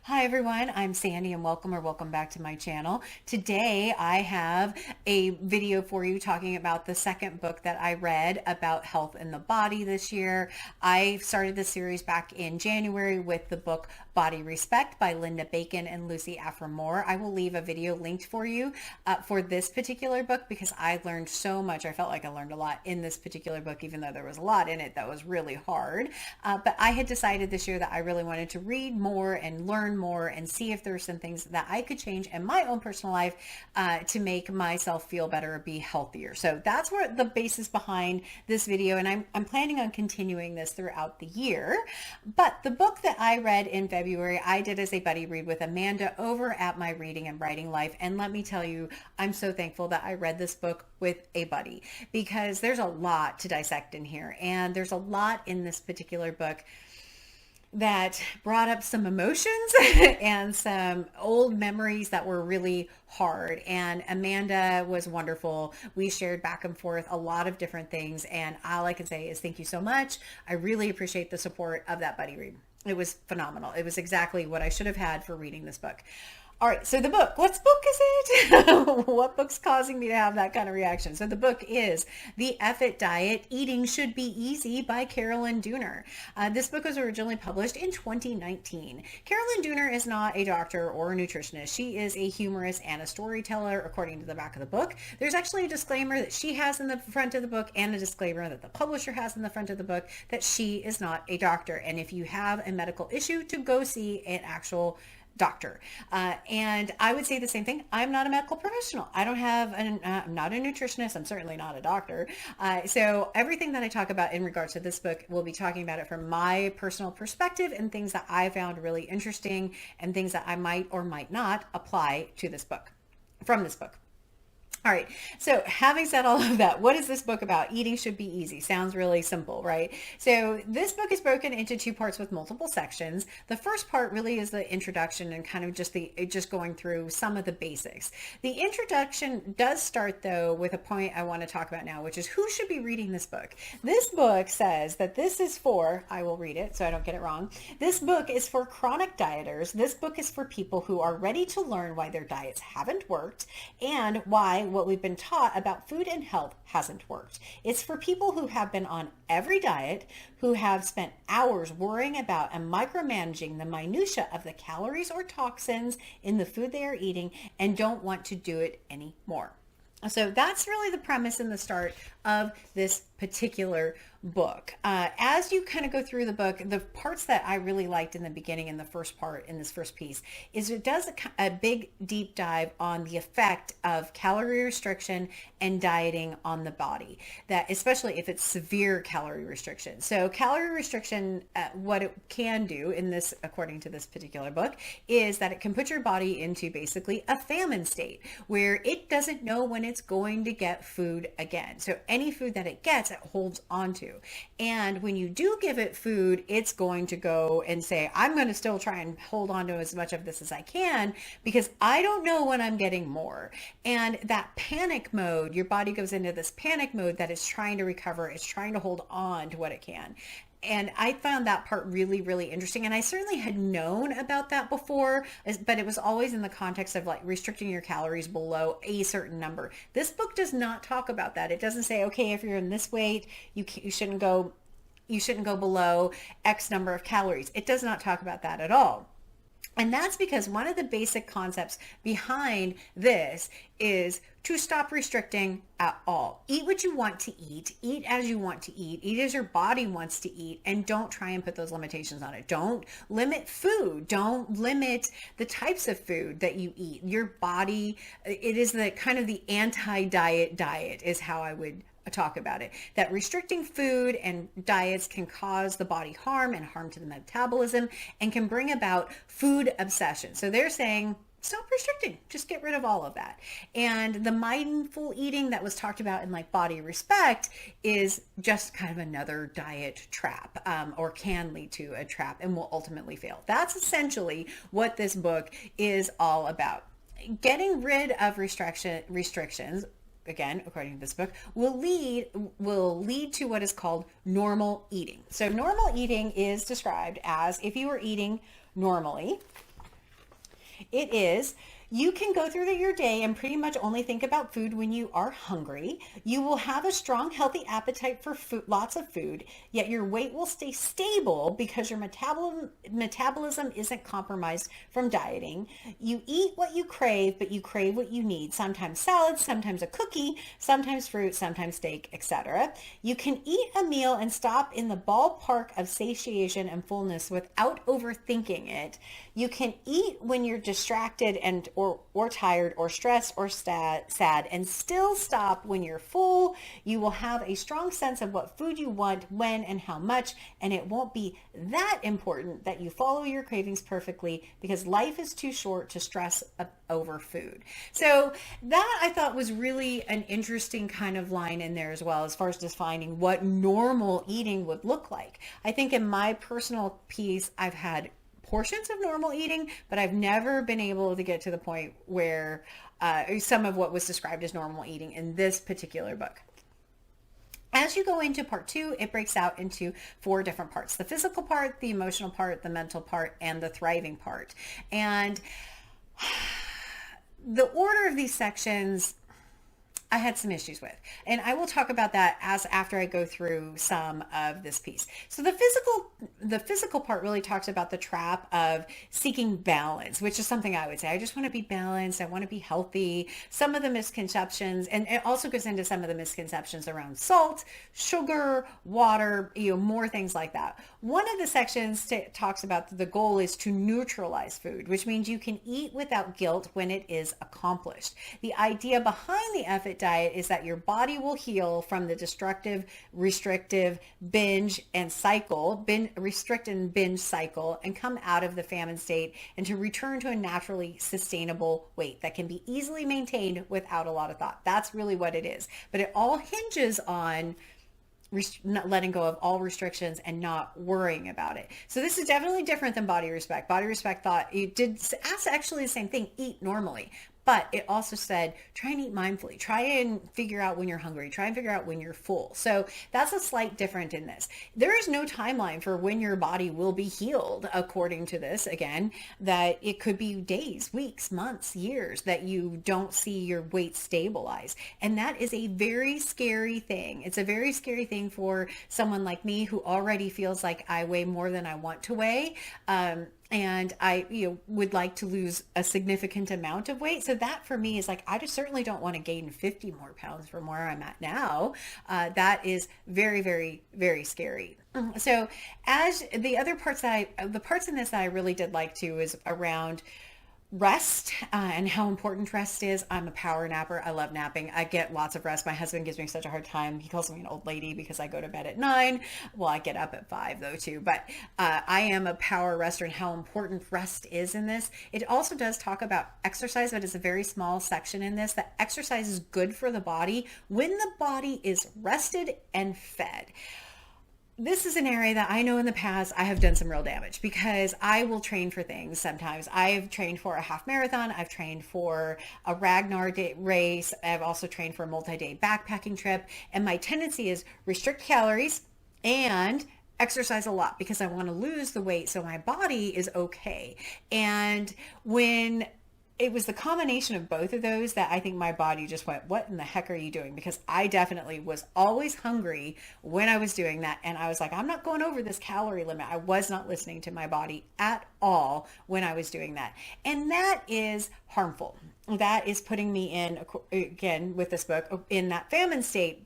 Hi everyone, I'm Sandy and welcome back to my channel. Today I have a video for you talking about the second book that I read about health in the body this year. I started this series back in January with the book Body Respect by Linda Bacon and Lucy Aphramor. I will leave a video linked for you for this particular book because I learned so much. I felt like I learned a lot in this particular book, even though there was a lot in it that was really hard. But I had decided this year that I really wanted to read more and learn more and see if there's some things that I could change in my own personal life to make myself feel better or be healthier. So that's what the basis behind this video, and I'm planning on continuing this throughout the year. But the book that I read in February, I did as a buddy read with Amanda over at My Reading and Writing Life. And let me tell you, I'm so thankful that I read this book with a buddy because there's a lot to dissect in here. And there's a lot in this particular book that brought up some emotions and some old memories that were really hard. And Amanda was wonderful. We shared back and forth a lot of different things. And all I can say is thank you so much. I really appreciate the support of that buddy read. It was phenomenal. It was exactly what I should have had for reading this book. All right, so the book, what book is it? What book's causing me to have that kind of reaction? So the book is The F-It Diet, Eating Should Be Easy by Caroline Dooner. This book was originally published in 2019. Caroline Dooner is not a doctor or a nutritionist. She is a humorist and a storyteller, according to the back of the book. There's actually a disclaimer that she has in the front of the book and a disclaimer that the publisher has in the front of the book that she is not a doctor. And if you have a medical issue, to go see an actual doctor. And I would say the same thing. I'm not a medical professional. I don't have I'm not a nutritionist. I'm certainly not a doctor. So everything that I talk about in regards to this book, we'll be talking about it from my personal perspective and things that I found really interesting and things that I might or might not apply to this book, from this book. All right, so having said all of that, what is this book about? Eating Should Be Easy. Sounds really simple, right? So this book is broken into two parts with multiple sections. The first part really is the introduction and kind of just going through some of the basics. The introduction does start, though, with a point I want to talk about now, which is who should be reading this book. This book says that this is for, I will read it so I don't get it wrong. This book is for chronic dieters. This book is for people who are ready to learn why their diets haven't worked and why what we've been taught about food and health hasn't worked. It's for people who have been on every diet, who have spent hours worrying about and micromanaging the minutia of the calories or toxins in the food they are eating and don't want to do it anymore. So that's really the premise and the start of this particular book. As you kind of go through the book, the parts that I really liked in the beginning in the first part, in this first piece, is it does a big deep dive on the effect of calorie restriction and dieting on the body, that especially if it's severe calorie restriction. So calorie restriction, what it can do in this, according to this particular book, is that it can put your body into basically a famine state where it doesn't know when it's going to get food again. So any food that it gets, it holds onto. And when you do give it food, it's going to go and say, I'm going to still try and hold on to as much of this as I can because I don't know when I'm getting more. And that panic mode, your body goes into this panic mode that is trying to recover. It's trying to hold on to what it can. And I found that part really, really interesting. And I certainly had known about that before, but it was always in the context of like restricting your calories below a certain number. This book does not talk about that. It doesn't say, okay, if you're in this weight, you shouldn't go below X number of calories. It does not talk about that at all. And that's because one of the basic concepts behind this is to stop restricting at all. Eat what you want to eat as you want to eat as your body wants to eat, and don't try and put those limitations on it. Don't limit food. Don't limit the types of food that you eat. Your body, it is the kind of the anti-diet diet is how I would talk about it, that restricting food and diets can cause the body harm and harm to the metabolism and can bring about food obsession. So they're saying, stop restricting, just get rid of all of that. And the mindful eating that was talked about in like Body Respect is just kind of another diet trap, or can lead to a trap and will ultimately fail. That's essentially what this book is all about. Getting rid of restrictions, again, according to this book, will lead to what is called normal eating. So normal eating is described as if you were eating normally, It is, you can go through your day and pretty much only think about food when you are hungry. You will have a strong, healthy appetite for food, lots of food, yet your weight will stay stable because your metabolism isn't compromised from dieting. You eat what you crave, but you crave what you need. Sometimes salad, sometimes a cookie, sometimes fruit, sometimes steak, etc. You can eat a meal and stop in the ballpark of satiation and fullness without overthinking it. You can eat when you're distracted and or tired or stressed or sad and still stop when you're full. You will have a strong sense of what food you want, when and how much, and it won't be that important that you follow your cravings perfectly because life is too short to stress over food. So that I thought was really an interesting kind of line in there as well, as far as defining what normal eating would look like. I think in my personal piece, I've had portions of normal eating, but I've never been able to get to the point where some of what was described as normal eating in this particular book. As you go into part 2, it breaks out into 4 different parts: the physical part, the emotional part, the mental part, and the thriving part. And the order of these sections I had some issues with, and I will talk about that as after I go through some of this piece. So the physical part really talks about the trap of seeking balance, which is something I would say. I just want to be balanced. I want to be healthy. Some of the misconceptions, and it also goes into some of the misconceptions around salt, sugar, water, more things like that. One of the sections talks about the goal is to neutralize food, which means you can eat without guilt when it is accomplished. The idea behind the effort diet is that your body will heal from the destructive, restrictive, restrict and binge cycle, and come out of the famine state and to return to a naturally sustainable weight that can be easily maintained without a lot of thought. That's really what it is. But it all hinges on not letting go of all restrictions and not worrying about it. So this is definitely different than Body Respect. Body Respect thought it did ask actually the same thing: eat normally. But it also said, try and eat mindfully. Try and figure out when you're hungry. Try and figure out when you're full. So that's a slight difference in this. There is no timeline for when your body will be healed, according to this. Again, that it could be days, weeks, months, years that you don't see your weight stabilize. And that is a very scary thing. It's a very scary thing for someone like me who already feels like I weigh more than I want to weigh. And I would like to lose a significant amount of weight. So that for me is like, I just certainly don't want to gain 50 more pounds from where I'm at now. That is very, very, very scary. So as the other parts the parts in this that I really did like too is around rest and how important rest is. I'm a power napper. I love napping. I get lots of rest. My husband gives me such a hard time. He calls me an old lady because I go to bed at 9. Well, I get up at 5 though too, but I am a power rester and how important rest is in this. It also does talk about exercise, but it's a very small section in this, that exercise is good for the body when the body is rested and fed. This is an area that I know in the past I have done some real damage because I will train for things sometimes. I've trained for a half marathon. I've trained for a Ragnar race. I've also trained for a multi-day backpacking trip. And my tendency is restrict calories and exercise a lot because I want to lose the weight so my body is okay. And when it was the combination of both of those that I think my body just went, what in the heck are you doing? Because I definitely was always hungry when I was doing that. And I was like, I'm not going over this calorie limit. I was not listening to my body at all when I was doing that. And that is harmful. That is putting me in, again, with this book, in that famine state,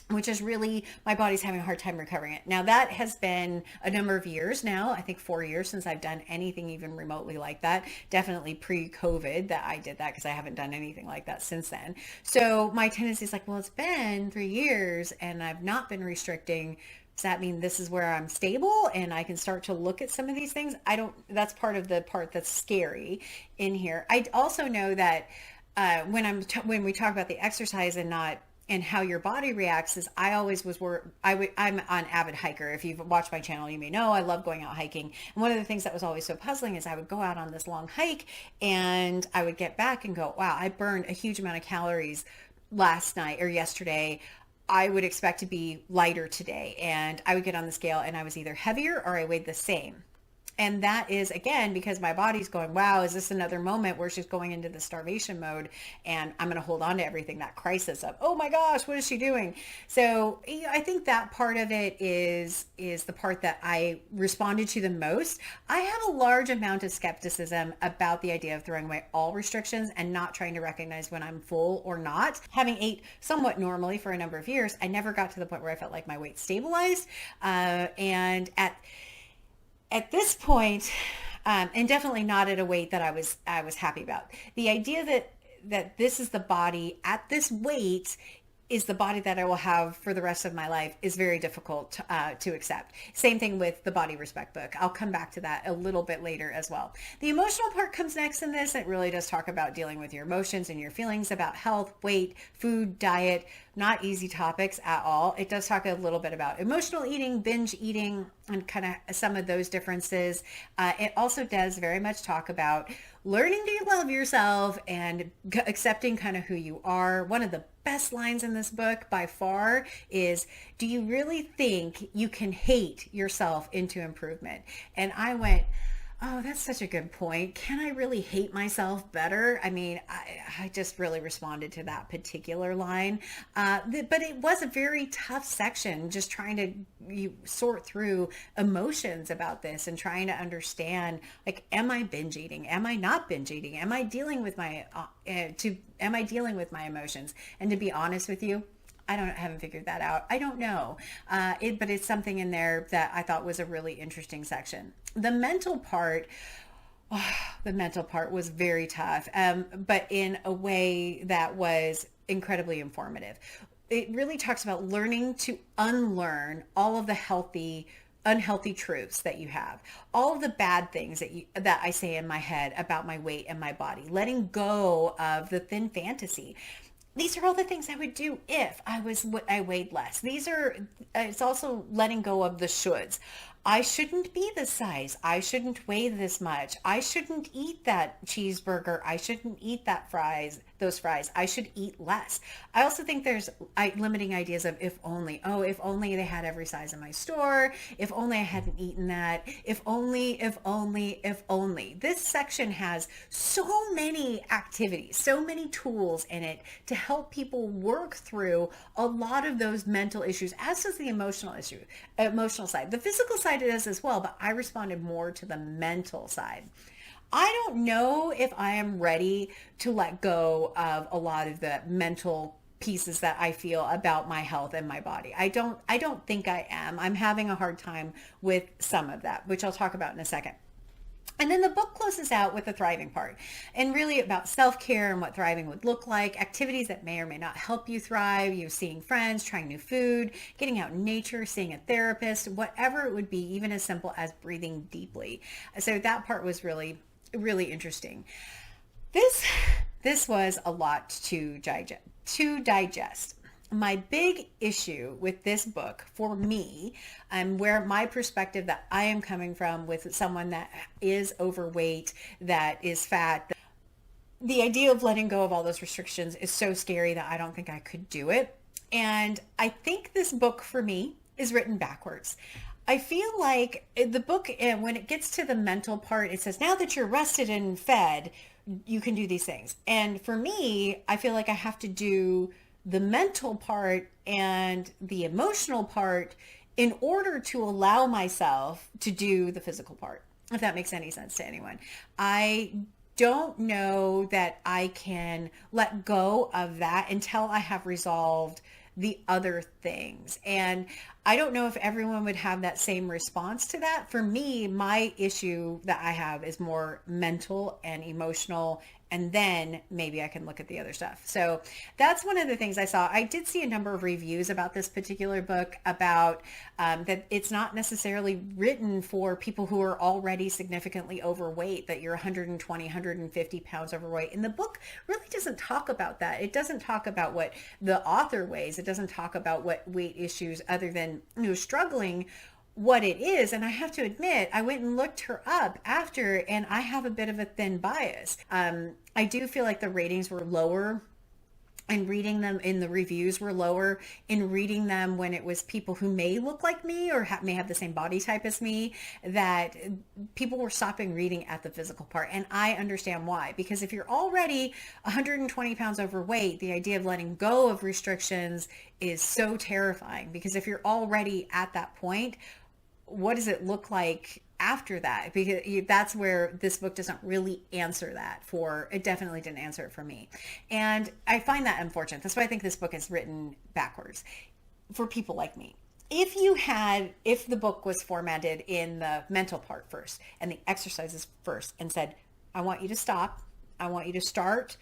which is really, my body's having a hard time recovering it. Now that has been a number of years now, I think 4 years since I've done anything even remotely like that. Definitely pre-COVID that I did that because I haven't done anything like that since then. So my tendency is like, well, it's been 3 years and I've not been restricting. Does that mean this is where I'm stable and I can start to look at some of these things? That's part of the part that's scary in here. I also know that when we talk about the exercise and how your body reacts is I always was I'm an avid hiker. If you've watched my channel, you may know I love going out hiking. And one of the things that was always so puzzling is I would go out on this long hike and I would get back and go, wow, I burned a huge amount of calories last night or yesterday. I would expect to be lighter today. And I would get on the scale and I was either heavier or I weighed the same. And that is, again, because my body's going, wow, is this another moment where she's going into the starvation mode and I'm going to hold on to everything, that crisis of, oh my gosh, what is she doing? So I think that part of it is the part that I responded to the most. I have a large amount of skepticism about the idea of throwing away all restrictions and not trying to recognize when I'm full or not. Having ate somewhat normally for a number of years, I never got to the point where I felt like my weight stabilized. And at this point, and definitely not at a weight that I was happy about. The idea that this is the body at this weight is the body that I will have for the rest of my life is very difficult to accept. Same thing with the Body Respect book. I'll come back to that a little bit later as well. The emotional part comes next in this. It really does talk about dealing with your emotions and your feelings about health, weight, food, diet. Not easy topics at all. It does talk a little bit about emotional eating, binge eating, and kind of some of those differences. It also does very much talk about learning to love yourself and accepting kind of who you are. One of the best lines in this book by far is, do you really think you can hate yourself into improvement? And I went, oh, that's such a good point. Can I really hate myself better? I mean, I just really responded to that particular line. But it was a very tough section, just trying to sort through emotions about this and trying to understand, like, am I binge eating? Am I not binge eating? Am I dealing with my emotions? And to be honest with you, haven't figured that out. I don't know. But it's something in there that I thought was a really interesting section. The mental part was very tough, but in a way that was incredibly informative. It really talks about learning to unlearn all of the unhealthy truths that you have, all of the bad things that I say in my head about my weight and my body, letting go of the thin fantasy. These are all the things I would do if I weighed less. It's also letting go of the shoulds. I shouldn't be this size. I shouldn't weigh this much. I shouldn't eat that cheeseburger. I shouldn't eat those fries. I should eat less. I also think there's limiting ideas of if only. Oh, if only they had every size in my store. If only I hadn't eaten that. If only, if only, if only. This section has so many activities, so many tools in it to help people work through a lot of those mental issues, as does the emotional side. The physical side it is as well, but I responded more to the mental side. I don't know if I am ready to let go of a lot of the mental pieces that I feel about my health and my body. I don't think I am. I'm having a hard time with some of that, which I'll talk about in a second. And then the book closes out with the thriving part, and really about self-care and what thriving would look like, activities that may or may not help you thrive, seeing friends, trying new food, getting out in nature, seeing a therapist, whatever it would be, even as simple as breathing deeply. So that part was really, really interesting. This was a lot to digest. My big issue with this book for me, and where my perspective that I am coming from with someone that is overweight, that is fat, the idea of letting go of all those restrictions is so scary that I don't think I could do it. And I think this book for me is written backwards. I feel like the book, when it gets to the mental part, it says, now that you're rested and fed, you can do these things. And for me, I feel like I have to do the mental part and the emotional part in order to allow myself to do the physical part, if that makes any sense to anyone. I don't know that I can let go of that until I have resolved the other things. And I don't know if everyone would have that same response to that. For me, my issue that I have is more mental and emotional, and then maybe I can look at the other stuff. So that's one of the things I saw. I did see a number of reviews about this particular book about that it's not necessarily written for people who are already significantly overweight, that you're 120, 150 pounds overweight. And the book really doesn't talk about that. It doesn't talk about what the author weighs. It doesn't talk about what weight issues, other than struggling, what it is. And I have to admit, I went and looked her up after, and I have a bit of a thin bias. I do feel like the ratings were lower and reading them in the reviews were lower in reading them when it was people who may look like me or may have the same body type as me, that people were stopping reading at the physical part. And I understand why, because if you're already 120 pounds overweight, the idea of letting go of restrictions is so terrifying, because if you're already at that point, what does it look like after that? Because that's where this book doesn't really answer that for, it definitely didn't answer it for me. And I find that unfortunate. That's why I think this book is written backwards for people like me. If the book was formatted in the mental part first and the exercises first and said, I want you to stop, I want you to start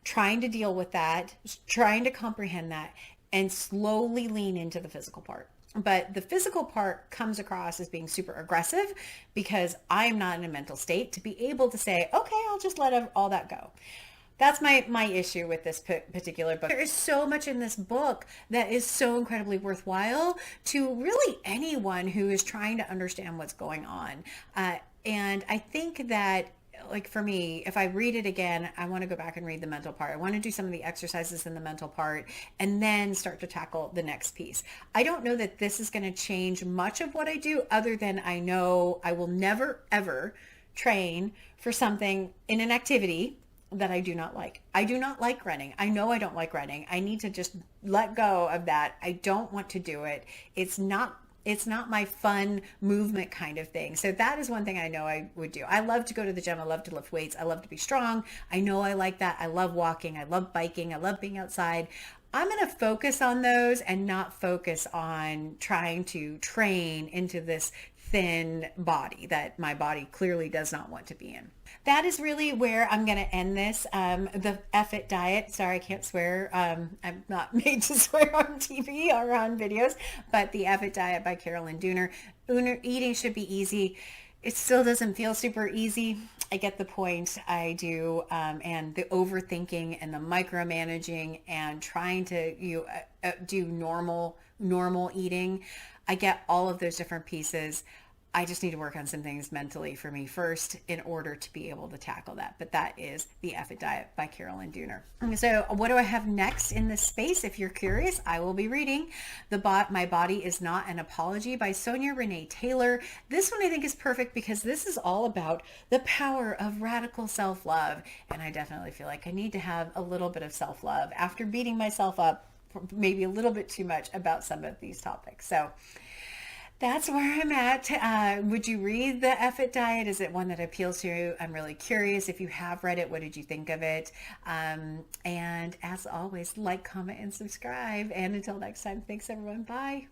trying to deal with that, trying to comprehend that, and slowly lean into the physical part. But the physical part comes across as being super aggressive because I'm not in a mental state to be able to say, okay, I'll just let all that go. That's my issue with this particular book. There is so much in this book that is so incredibly worthwhile to really anyone who is trying to understand what's going on. And I think that, like for me, if I read it again, I want to go back and read the mental part. I want to do some of the exercises in the mental part and then start to tackle the next piece. I don't know that this is going to change much of what I do, other than I know I will never, ever train for something in an activity that I do not like. I do not like running. I know I don't like running. I need to just let go of that. I don't want to do it. It's not my fun movement kind of thing. So that is one thing I know I would do. I love to go to the gym. I love to lift weights. I love to be strong. I know I like that. I love walking. I love biking. I love being outside. I'm going to focus on those and not focus on trying to train into this thin body that my body clearly does not want to be in. That is really where I'm going to end this. The F It diet. Sorry, I can't swear. I'm not made to swear on TV or on videos, but the F It diet by Caroline Dooner. Eating should be easy. It still doesn't feel super easy. I get the point. I do. And the overthinking and the micromanaging and trying to do normal eating. I get all of those different pieces. I just need to work on some things mentally for me first in order to be able to tackle that. But that is the F It Diet by Caroline Dooner. So what do I have next in this space? If you're curious, I will be reading My Body Is Not an Apology by Sonia Renee Taylor. This one I think is perfect because this is all about the power of radical self-love. And I definitely feel like I need to have a little bit of self-love after beating myself up maybe a little bit too much about some of these topics. So that's where I'm at. Would you read the F It Diet? Is it one that appeals to you? I'm really curious. If you have read it, what did you think of it? And as always, like, comment, and subscribe. And until next time, thanks everyone. Bye.